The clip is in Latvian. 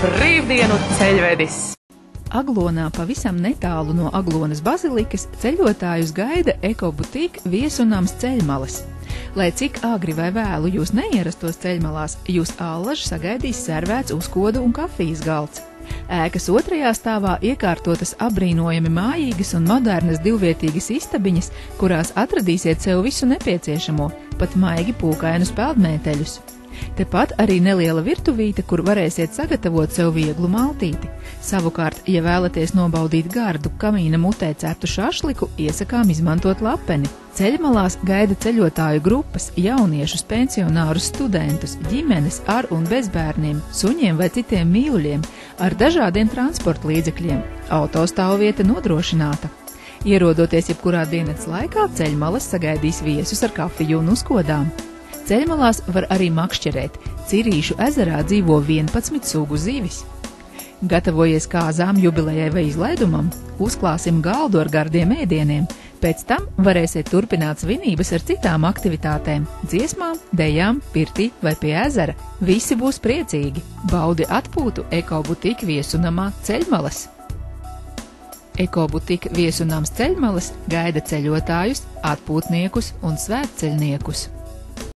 Brīvdienu ceļvedis. Aglonā pavisam netālu no Aglonas bazilikas ceļotājus gaida ekobutīk Viesunams ceļmalas. Lai cik agri vai vēlu jūs neierastos ceļmalās, jūs allaž sagaidīs servēts uzkodu un kafijas galds. Ēkas otrajā stāvā iekārtotas apbrīnojami mājīgas un modernas divvietīgas istabiņas, kurās atradīsiet sev visu nepieciešamo, pat maigi pūkainus peldmēteļus. Tepat arī neliela virtuvīte, kur varēsiet sagatavot sev vieglu maltīti. Savukārt, ja vēlaties nobaudīt gardu kamīna mutē ceptu šašliku, iesakām izmantot lapeni. Ceļmalās gaida ceļotāju grupas, jauniešus, pensionārus, studentus, ģimenes ar un bez bērniem, suņiem vai citiem mīluļiem, ar dažādiem transporta līdzekļiem. Autostāvvieta nodrošināta. Ierodoties jebkurā dienas laikā, ceļmalas sagaidīs viesus ar kafiju un uzkodām. Ceļmalās var arī makšķerēt. Cirīšu ezerā dzīvo 11 sugu zivis. Gatavojies kāzām, jubilejai vai izlaidumam, uzklāsim galdu ar gardiem ēdieniem. Pēc tam varēsiet turpināt svinības ar citām aktivitātēm, dziesmām, dejām, pirtī vai pie ezera. Visi būs priecīgi. Baudi atpūtu ekobutīk Viesunamā ceļmalas. Ekobutīk Viesunams ceļmalas gaida ceļotājus, atpūtniekus un svētceļniekus.